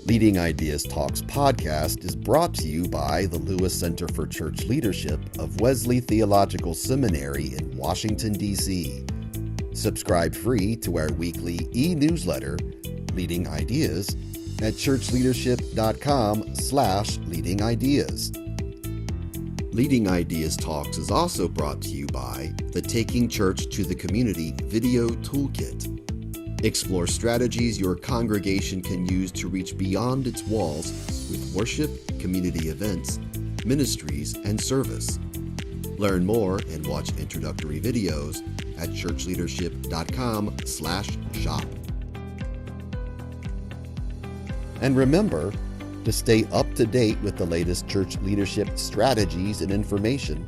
Leading Ideas Talks podcast is brought to you by the Lewis Center for Church Leadership of Wesley Theological Seminary in Washington, D.C. Subscribe free to our weekly e-newsletter, Leading Ideas, at churchleadership.com/leading ideas. Leading Ideas Talks is also brought to you by the Taking Church to the Community Video Toolkit. Explore strategies your congregation can use to reach beyond its walls with worship, community events, ministries, and service. Learn more and watch introductory videos at churchleadership.com/shop. And remember, to stay up to date with the latest church leadership strategies and information,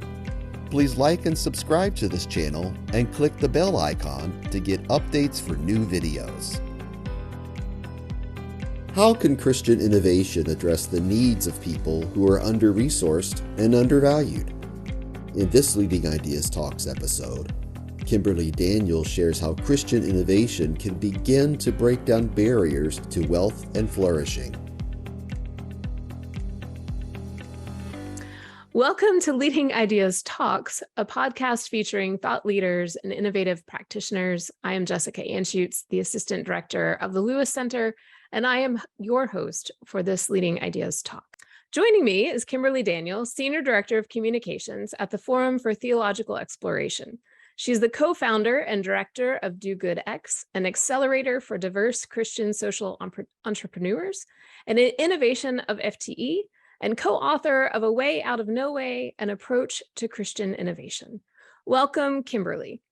please like and subscribe to this channel and click the bell icon to get updates for new videos. How can Christian innovation address the needs of people who are under-resourced and undervalued? In this Leading Ideas Talks episode, Kimberly Daniel shares how Christian innovation can begin to break down barriers to wealth and flourishing. Welcome to Leading Ideas Talks, a podcast featuring thought leaders and innovative practitioners. I am Jessica Anschutz, the Assistant Director of the Lewis Center, and I am your host for this Leading Ideas Talk. Joining me is Kimberly Daniel, Senior Director of Communications at the Forum for Theological Exploration. She's the co-founder and director of Do Good X, an accelerator for diverse Christian social entrepreneurs, and an innovation of FTE, and co-author of A Way Out of No Way, an approach to Christian innovation. Welcome, Kimberly.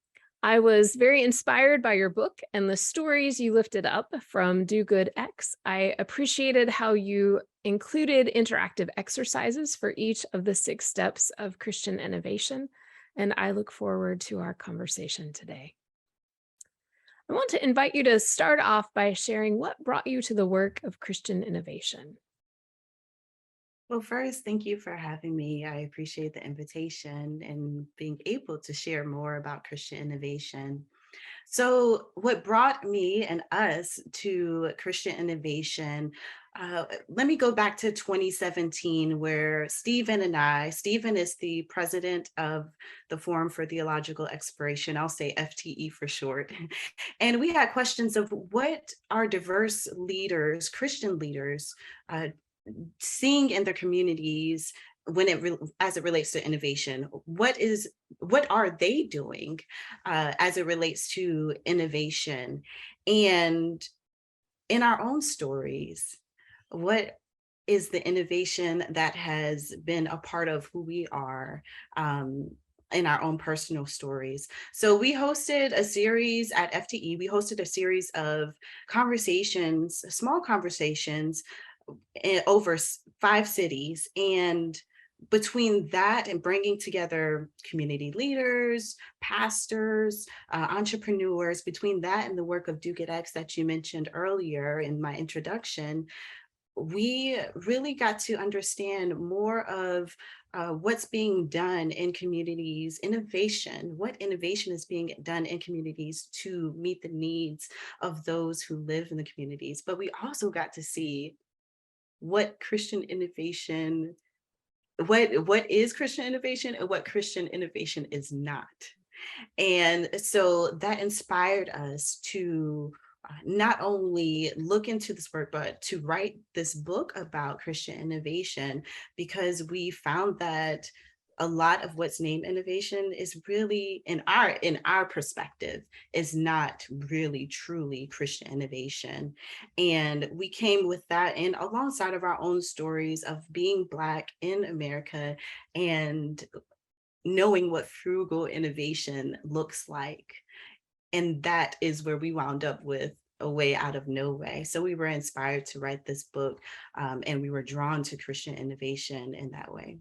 I was very inspired by your book and the stories you lifted up from Do Good X. I appreciated how you included interactive exercises for each of the 6 steps of Christian innovation, and I look forward to our conversation today. I want to invite you to start off by sharing what brought you to the work of Christian innovation. Well, first, thank you for having me. I appreciate the invitation and being able to share more about Christian innovation. So what brought me and us to Christian innovation, let me go back to 2017, where Stephen is the president of the Forum for Theological Exploration, I'll say FTE for short. And we had questions of what are diverse leaders, Christian leaders, seeing in their communities as it relates to innovation. What are they doing as it relates to innovation? And in our own stories, what is the innovation that has been a part of who we are in our own personal stories? So we hosted a series at FTE. We hosted a series of conversations, small conversations, over 5 cities, and between that and bringing together community leaders, pastors, entrepreneurs, between that and the work of Do Good X that you mentioned earlier in my introduction, we really got to understand more of what's being done in communities, what innovation is being done in communities to meet the needs of those who live in the communities. But we also got to see what Christian innovation, what is Christian innovation and what Christian innovation is not. And so that inspired us to not only look into this work, but to write this book about Christian innovation, because we found that a lot of what's named innovation is really, in our perspective, is not really truly Christian innovation. And we came with that, and alongside of our own stories of being Black in America and knowing what frugal innovation looks like. And that is where we wound up with A Way Out of No Way. So we were inspired to write this book, and we were drawn to Christian innovation in that way.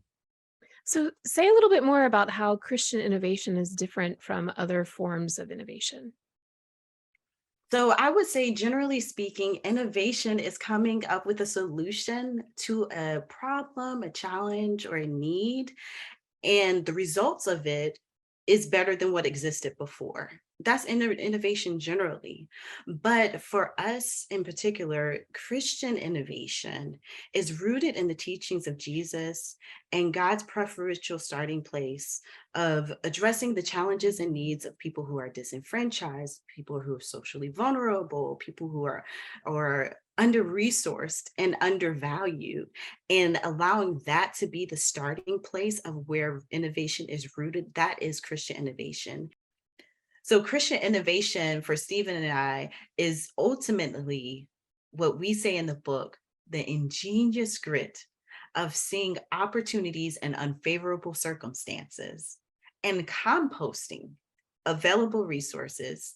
So say a little bit more about how Christian innovation is different from other forms of innovation. So I would say, generally speaking, innovation is coming up with a solution to a problem, a challenge, or a need, and the results of it is better than what existed before. that's innovation generally. But for us in particular, Christian innovation is rooted in the teachings of Jesus and God's preferential starting place of addressing the challenges and needs of people who are disenfranchised, people who are socially vulnerable, people who are or under-resourced and undervalued, and allowing that to be the starting place of where innovation is rooted. That is Christian innovation. So Christian innovation for Stephen and I is ultimately what we say in the book, the ingenious grit of seeing opportunities in unfavorable circumstances and composting available resources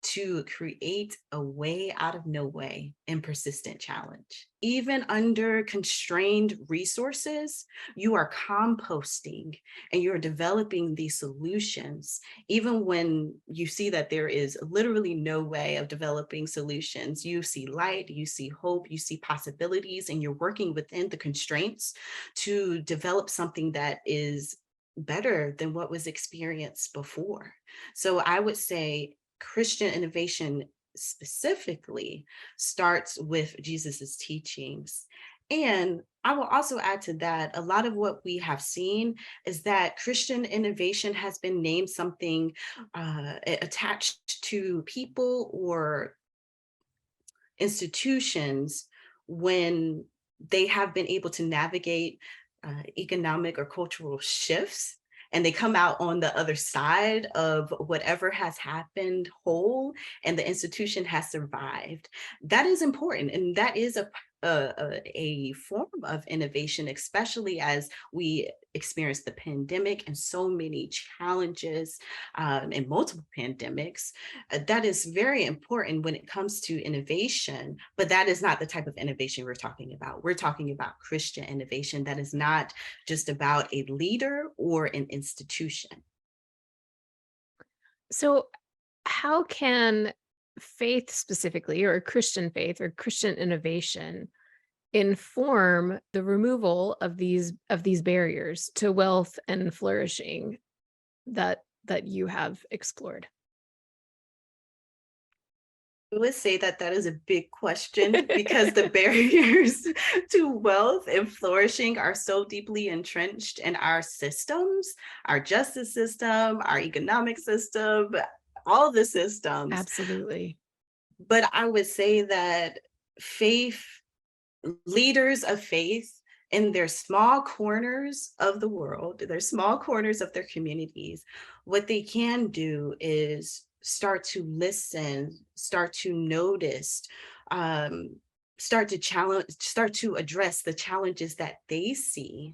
to create a way out of no way in persistent challenge. Even under constrained resources, you are composting and you're developing these solutions, even when you see that there is literally no way of developing solutions. You see light, you see hope, you see possibilities, and you're working within the constraints to develop something that is better than what was experienced before. So I would say Christian innovation specifically starts with Jesus's teachings. And I will also add to that, a lot of what we have seen is that Christian innovation has been named something attached to people or institutions when they have been able to navigate economic or cultural shifts, and they come out on the other side of whatever has happened whole, and the institution has survived. That is important, and that is a form of innovation, especially as we experience the pandemic and so many challenges and multiple pandemics. That is very important when it comes to innovation, but that is not the type of innovation we're talking about. We're talking about Christian innovation that is not just about a leader or an institution. So, how can faith specifically, or Christian faith or Christian innovation, inform the removal of these barriers to wealth and flourishing that you have explored? I would say that that is a big question because the barriers to wealth and flourishing are so deeply entrenched in our systems, our justice system, our economic system, all the systems. Absolutely. But I would say that faith, leaders of faith in their small corners of the world, their small corners of their communities, what they can do is start to listen, start to notice, um, start to challenge, start to address the challenges that they see,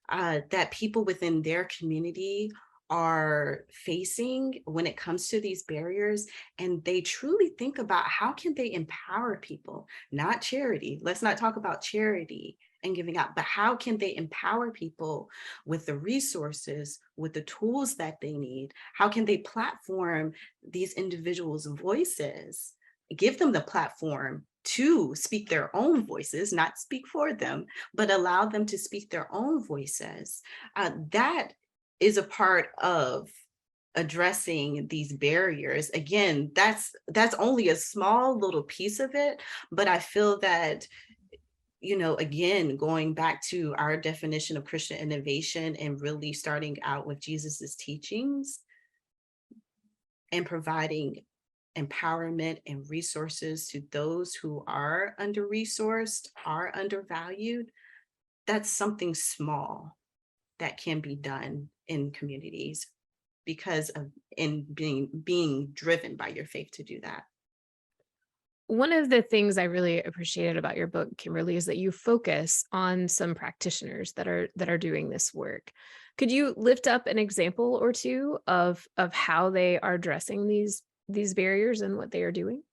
that people within their community are facing when it comes to these barriers, and they truly think about how can they empower people, not charity. Let's not talk about charity and giving out, but how can they empower people with the resources, with the tools that they need? How can they platform these individuals' voices, give them the platform to speak their own voices, not speak for them, but allow them to speak their own voices? That is a part of addressing these barriers. Again, that's only a small little piece of it, but I feel that, you know, again, going back to our definition of Christian innovation and really starting out with Jesus's teachings and providing empowerment and resources to those who are under-resourced, are undervalued, that's something small that can be done in communities because of in being driven by your faith to do that. One of the things I really appreciated about your book, Kimberly, is that you focus on some practitioners that are doing this work. Could you lift up an example or two of how they are addressing these barriers and what they are doing?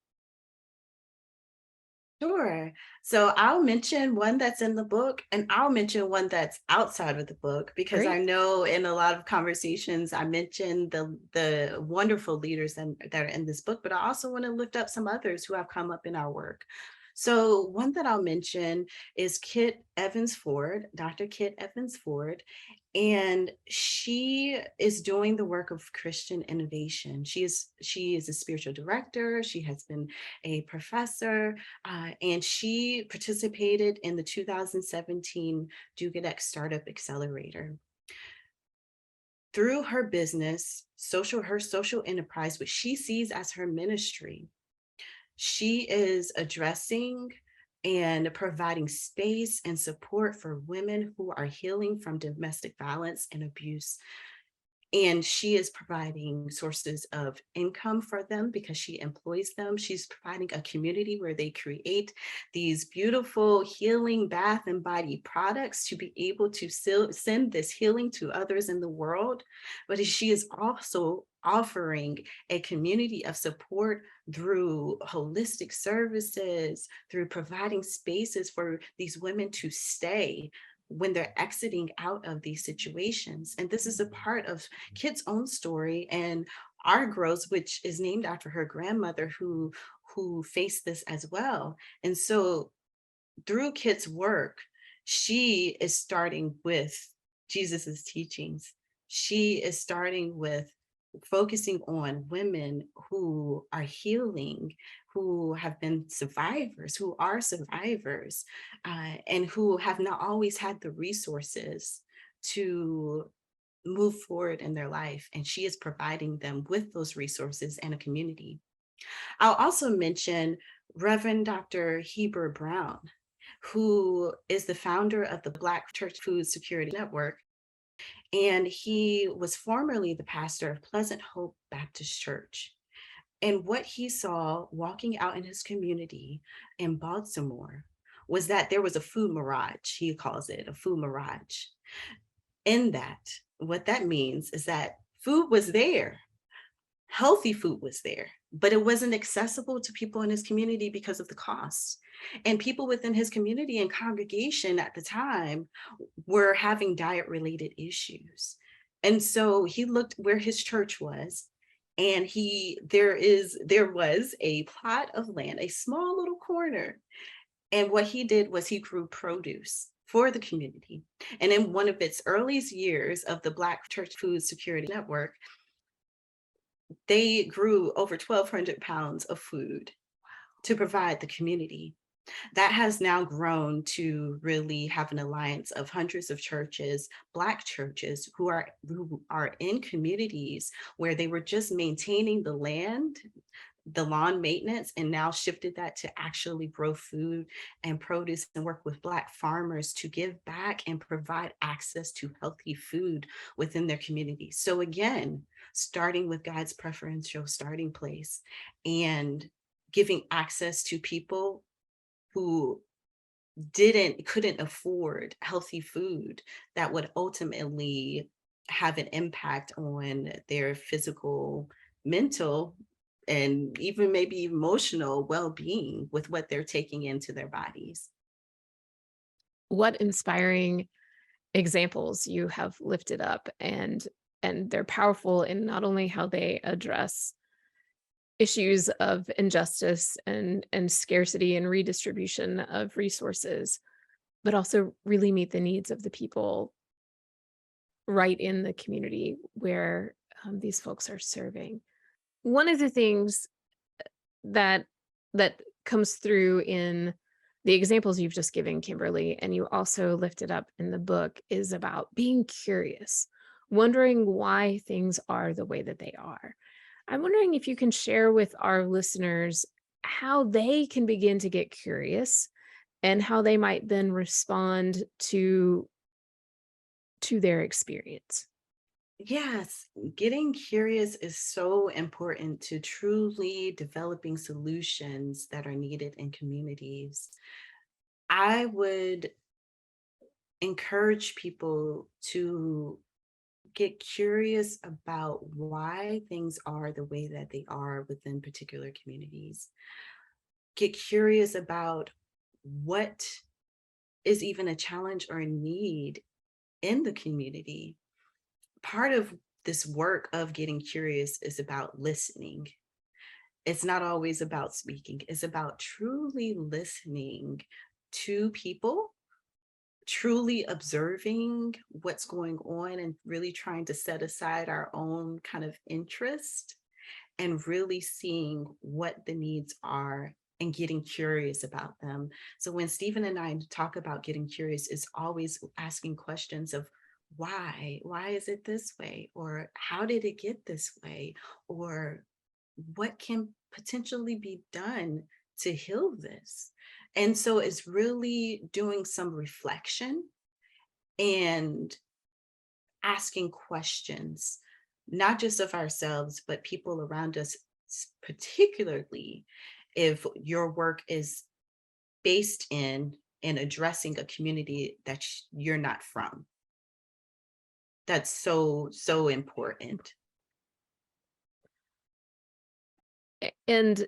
Sure. So I'll mention one that's in the book, and I'll mention one that's outside of the book, because I Great. know in a lot of conversations I mentioned the wonderful leaders that are in this book, but I also want to lift up some others who have come up in our work. So one that I'll mention is Dr. Kit Evans Ford, and she is doing the work of Christian innovation. She is a spiritual director. She has been a professor, and she participated in the 2017 Dugadex Startup Accelerator. Through her business, her social enterprise, which she sees as her ministry, she is addressing and providing space and support for women who are healing from domestic violence and abuse. And she is providing sources of income for them because she employs them. She's providing a community where they create these beautiful healing bath and body products to be able to send this healing to others in the world. But she is also offering a community of support through holistic services, through providing spaces for these women to stay when they're exiting out of these situations. And this is a part of Kit's own story and our growth, which is named after her grandmother who faced this as well. And so through Kit's work, she is starting with Jesus's teachings. She is starting with focusing on women who are healing, who have been survivors, who are survivors, and who have not always had the resources to move forward in their life. And she is providing them with those resources and a community. I'll also mention Reverend Dr. Heber Brown, who is the founder of the Black Church Food Security Network. And he was formerly the pastor of Pleasant Hope Baptist Church. And what he saw walking out in his community in Baltimore was that there was a food mirage. He calls it a food mirage. In that, what that means is that food was there, healthy food was there, but it wasn't accessible to people in his community because of the cost. And people within his community and congregation at the time were having diet-related issues. And so he looked where his church was, and there was a plot of land, a small little corner. And what he did was he grew produce for the community. And in one of its earliest years of the Black Church Food Security Network, they grew over 1,200 pounds of food to provide the community. That has now grown to really have an alliance of hundreds of churches, Black churches, who are in communities where they were just maintaining the land, the lawn maintenance, and now shifted that to actually grow food and produce and work with Black farmers to give back and provide access to healthy food within their communities. So again, starting with God's preferential starting place and giving access to people who couldn't afford healthy food that would ultimately have an impact on their physical, mental, and even maybe emotional well-being with what they're taking into their bodies. What inspiring examples you have lifted up, and they're powerful in not only how they address issues of injustice and scarcity and redistribution of resources, but also really meet the needs of the people right in the community where these folks are serving. One of the things that comes through in the examples you've just given, Kimberly, and you also lifted up in the book, is about being curious, wondering why things are the way that they are. I'm wondering if you can share with our listeners how they can begin to get curious and how they might then respond to their experience. Yes, getting curious is so important to truly developing solutions that are needed in communities. I would encourage people to get curious about why things are the way that they are within particular communities. Get curious about what is even a challenge or a need in the community. Part of this work of getting curious is about listening. It's not always about speaking. It's about truly listening to people, truly observing what's going on, and really trying to set aside our own kind of interest and really seeing what the needs are and getting curious about them. So when Stephen and I talk about getting curious, it's always asking questions of why? Why is it this way? Or how did it get this way? Or what can potentially be done to heal this? And so it's really doing some reflection and asking questions, not just of ourselves, but people around us, particularly if your work is based in and addressing a community that you're not from. That's so, so important. And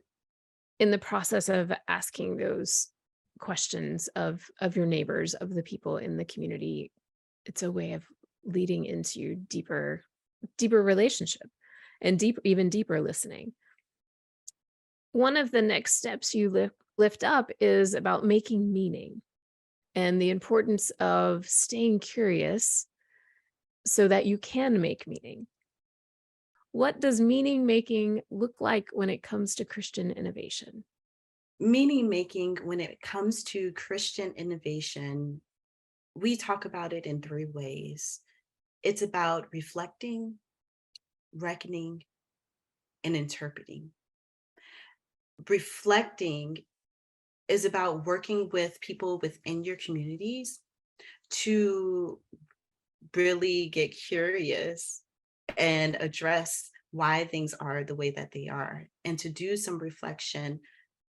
in the process of asking those questions of your neighbors, of the people in the community, it's a way of leading into deeper relationship and even deeper listening. One of the next steps you lift up is about making meaning and the importance of staying curious so that you can make meaning. What does meaning making look like when it comes to Christian innovation? Meaning making, when it comes to Christian innovation, we talk about it in three ways. It's about reflecting, reckoning, and interpreting. Reflecting is about working with people within your communities to really get curious and address why things are the way that they are, and to do some reflection,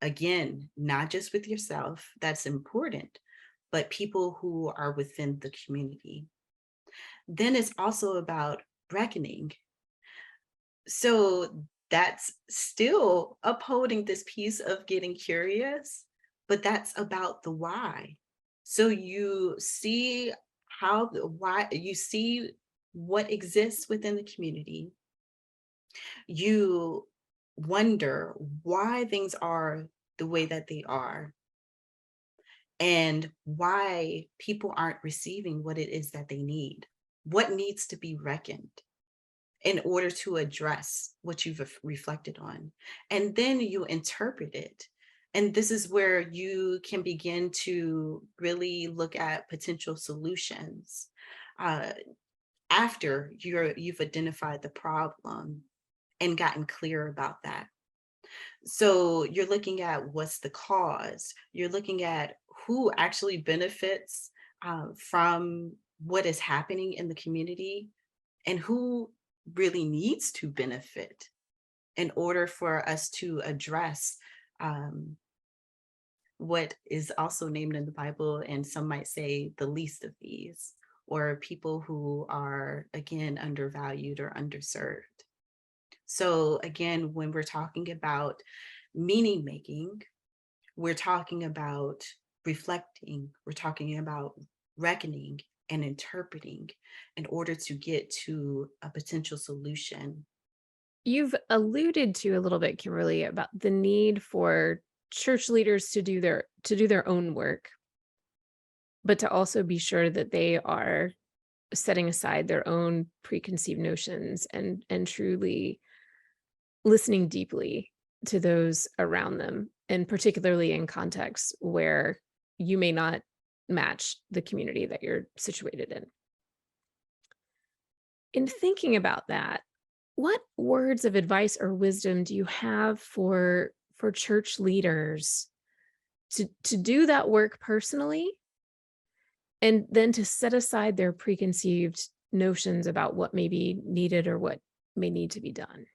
again, not just with yourself, that's important, but people who are within the community. Then it's also about reckoning. So that's still upholding this piece of getting curious, but that's about the why. So you see why, you see what exists within the community. You wonder why things are the way that they are and why people aren't receiving what it is that they need. What needs to be reckoned in order to address what you've reflected on? And then you interpret it. And this is where you can begin to really look at potential solutions after you've identified the problem and gotten clear about that. So you're looking at what's the cause, you're looking at who actually benefits from what is happening in the community, and who really needs to benefit in order for us to address what is also named in the Bible, and some might say the least of these, or people who are, again, undervalued or underserved. So again, when we're talking about meaning making, we're talking about reflecting, we're talking about reckoning and interpreting in order to get to a potential solution. You've alluded to a little bit, Kimberly, about the need for church leaders to do their own work, but to also be sure that they are setting aside their own preconceived notions and truly listening deeply to those around them, and particularly in contexts where you may not match the community that you're situated in. In thinking about that, what words of advice or wisdom do you have for church leaders to do that work personally, and then to set aside their preconceived notions about what may be needed or what may need to be done?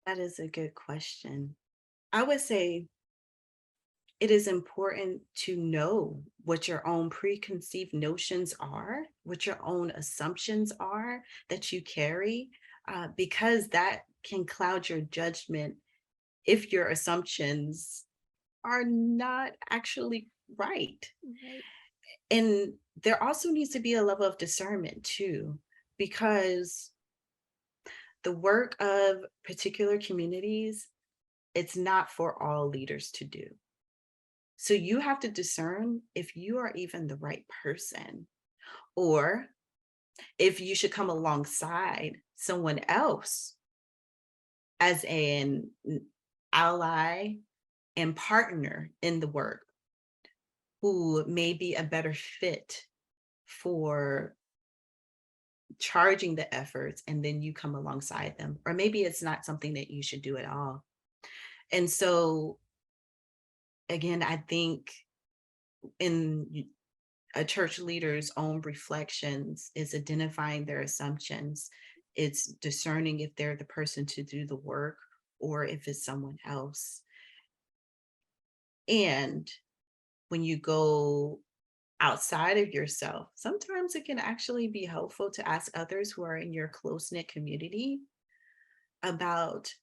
That is a good question. I would say it is important to know what your own preconceived notions are, what your own assumptions are that you carry, because that can cloud your judgment if your assumptions are not actually right. Right. And there also needs to be a level of discernment too, because the work of particular communities it's not for all leaders to do. So you have to discern if you are even the right person, or if you should come alongside someone else as an ally and partner in the work who may be a better fit for charging the efforts, and then you come alongside them. Or maybe it's not something that you should do at all. And so, again, I think in a church leader's own reflections is identifying their assumptions. It's discerning if they're the person to do the work or if it's someone else. And when you go outside of yourself, sometimes it can actually be helpful to ask others who are in your close-knit community about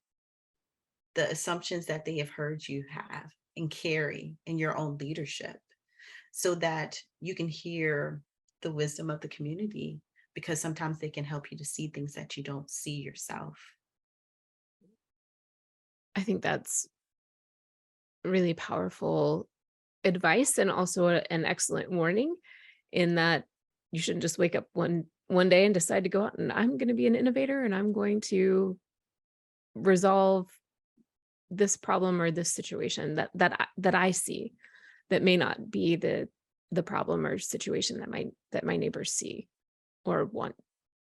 the assumptions that they have heard you have and carry in your own leadership, so that you can hear the wisdom of the community, because sometimes they can help you to see things that you don't see yourself. I think that's really powerful advice, and also an excellent warning, in that you shouldn't just wake up one day and decide to go out and I'm going to be an innovator and I'm going to resolve this problem or this situation that I see that may not be the problem or situation that my neighbors see or want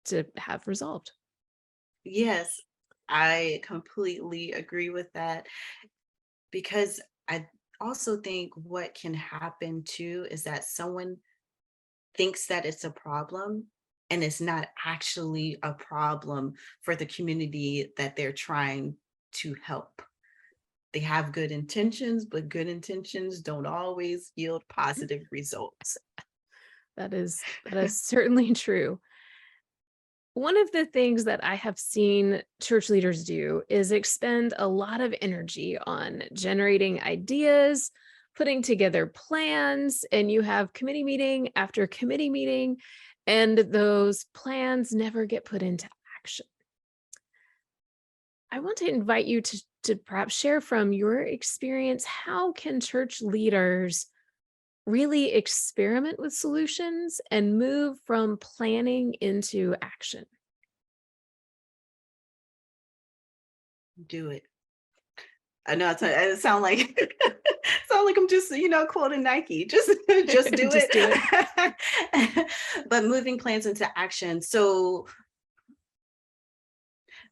to have resolved. Yes, I completely agree with that, because I also think what can happen too is that someone thinks that it's a problem, and it's not actually a problem for the community that they're trying to help. They have good intentions, but good intentions don't always yield positive results. That is certainly true. One of the things that I have seen church leaders do is expend a lot of energy on generating ideas, putting together plans, and you have committee meeting after committee meeting, and those plans never get put into action. I want to invite you to perhaps share from your experience, how can church leaders really experiment with solutions and move from planning into action? Do it. I know it sound like sound like I'm just, quoting Nike. Just do Just do it. it. But moving plans into action. So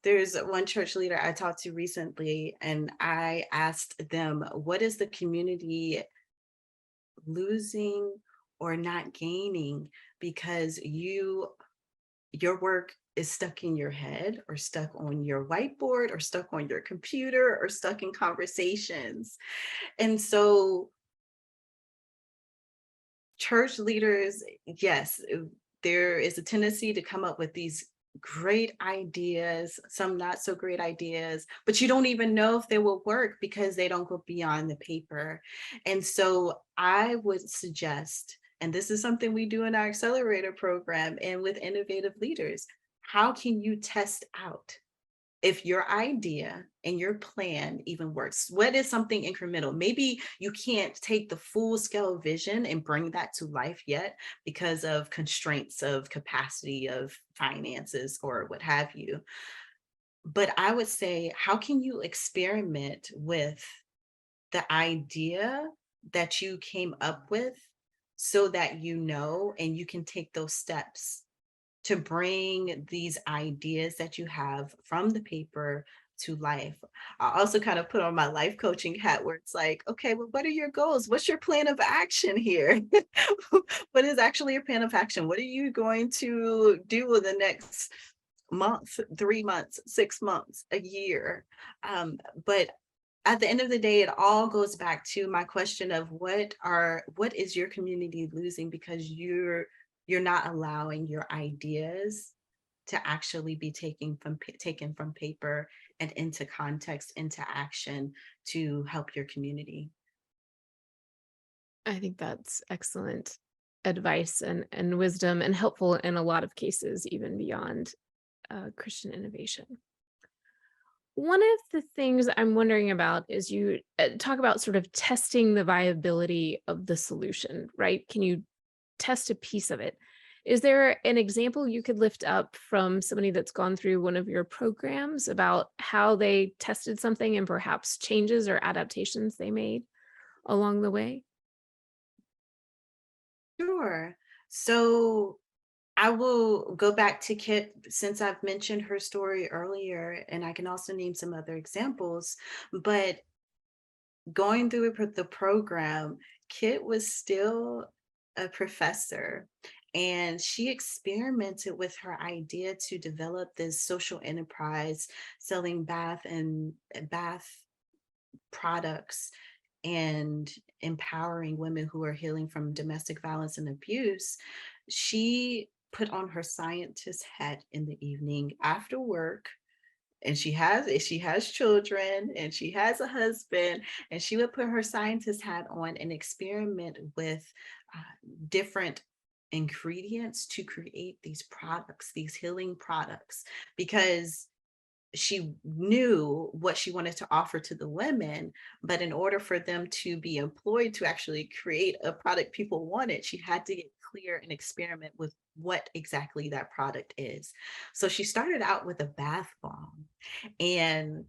there's one church leader I talked to recently, and I asked them, what is the community losing or not gaining because your work is stuck in your head, or stuck on your whiteboard, or stuck on your computer, or stuck in conversations? And so church leaders, yes, there is a tendency to come up with these great ideas, some not so great ideas, but you don't even know if they will work because they don't go beyond the paper. And so I would suggest, and this is something we do in our accelerator program and with innovative leaders, how can you test out if your idea and your plan even works? What is something incremental? Maybe you can't take the full scale vision and bring that to life yet because of constraints of capacity, of finances, or what have you. But I would say, how can you experiment with the idea that you came up with, so that and you can take those steps to bring these ideas that you have from the paper to life? I also kind of put on my life coaching hat, where it's like, okay, well, what are your goals? What's your plan of action here? What is actually your plan of action? What are you going to do in the next month, 3 months, 6 months, a year? But at the end of the day, it all goes back to my question of what is your community losing because you're not allowing your ideas to actually be taken from paper and into context, into action, to help your community. I think that's excellent advice and wisdom, and helpful in a lot of cases, even beyond Christian innovation. One of the things I'm wondering about is you talk about sort of testing the viability of the solution, right? Can you test a piece of it? Is there an example you could lift up from somebody that's gone through one of your programs about how they tested something and perhaps changes or adaptations they made along the way? Sure. So I will go back to Kit since I've mentioned her story earlier, and I can also name some other examples. But going through the program, Kit was still a professor, and she experimented with her idea to develop this social enterprise selling bath products and empowering women who are healing from domestic violence and abuse. She put on her scientist hat in the evening after work, and she has children and she has a husband, and she would put her scientist hat on and experiment with uh, different ingredients to create these products, these healing products, because she knew what she wanted to offer to the women, but in order for them to be employed to actually create a product people wanted, she had to get clear and experiment with what exactly that product is. So she started out with a bath bomb, and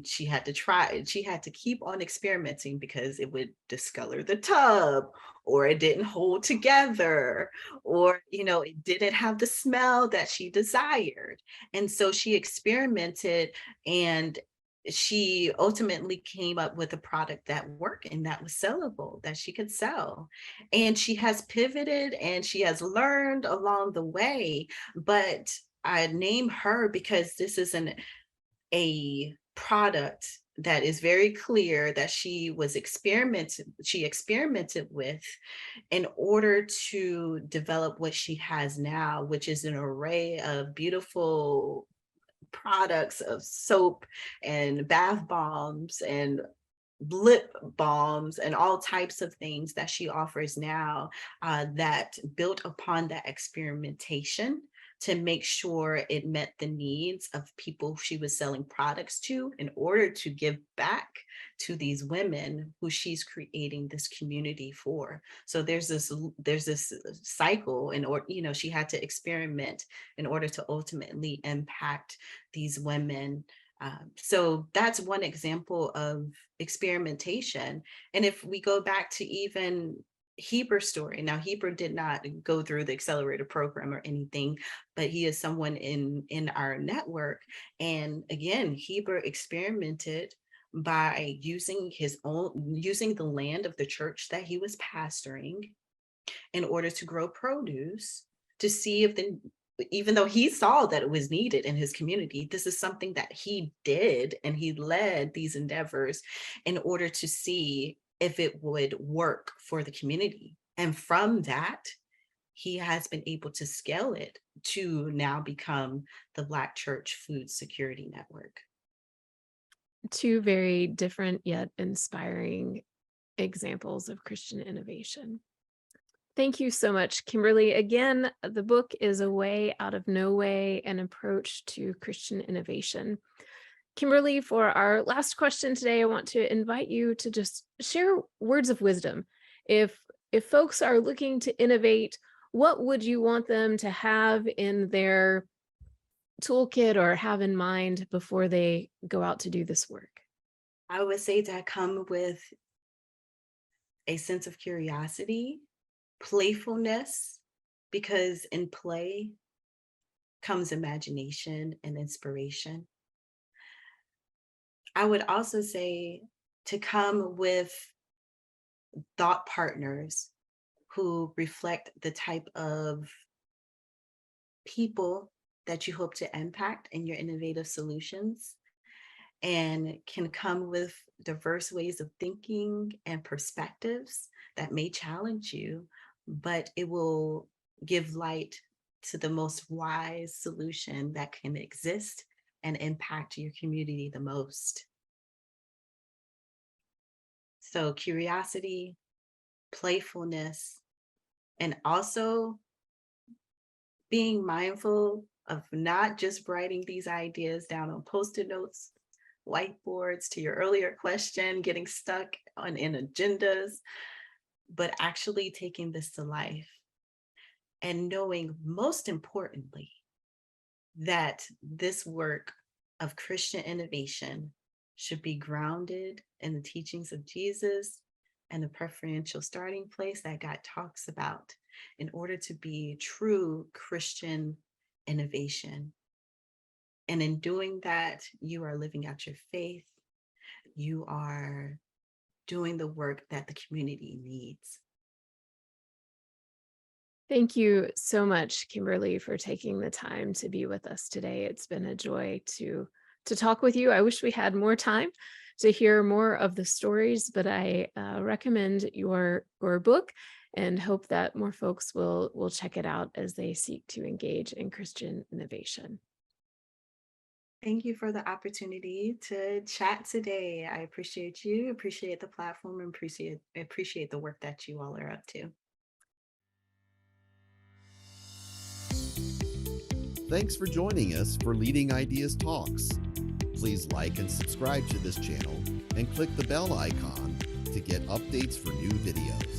she had to try it. She had to keep on experimenting because it would discolor the tub, or it didn't hold together, or it didn't have the smell that she desired. And so she experimented, and she ultimately came up with a product that worked and that was sellable, that she could sell. And she has pivoted and she has learned along the way. But I name her because this is a product that is very clear that she experimented with in order to develop what she has now, which is an array of beautiful products of soap and bath bombs and lip balms and all types of things that she offers now, that built upon that experimentation to make sure it met the needs of people she was selling products to, in order to give back to these women who she's creating this community for. So there's this cycle, or she had to experiment in order to ultimately impact these women. So that's one example of experimentation. And if we go back to even Heber's story, now Heber did not go through the accelerator program or anything, but he is someone in our network. And again, Heber experimented by using the land of the church that he was pastoring in order to grow produce, to see if even though he saw that it was needed in his community, this is something that he did, and he led these endeavors in order to see if it would work for the community. And from that, he has been able to scale it to now become the Black Church Food Security Network. Two very different yet inspiring examples of Christian innovation. Thank you so much, Kimberly. Again, the book is A Way Out of No Way, an approach to Christian innovation. Kimberly, for our last question today, I want to invite you to just share words of wisdom. If folks are looking to innovate, what would you want them to have in their toolkit or have in mind before they go out to do this work? I would say to come with a sense of curiosity, playfulness, because in play comes imagination and inspiration. I would also say to come with thought partners who reflect the type of people that you hope to impact in your innovative solutions, and can come with diverse ways of thinking and perspectives that may challenge you, but it will give light to the most wise solution that can exist and impact your community the most. So curiosity, playfulness, and also being mindful of not just writing these ideas down on post-it notes, whiteboards, to your earlier question, getting stuck in agendas, but actually taking this to life and knowing, most importantly, that this work of Christian innovation should be grounded in the teachings of Jesus and the preferential starting place that God talks about in order to be true Christian innovation. And in doing that, you are living out your faith. You are doing the work that the community needs. Thank you so much, Kimberly, for taking the time to be with us today. It's been a joy to talk with you. I wish we had more time to hear more of the stories, but I recommend your book and hope that more folks will check it out as they seek to engage in Christian innovation. Thank you for the opportunity to chat today. I appreciate you, appreciate the platform, and appreciate the work that you all are up to. Thanks for joining us for Leading Ideas Talks. Please like and subscribe to this channel and click the bell icon to get updates for new videos.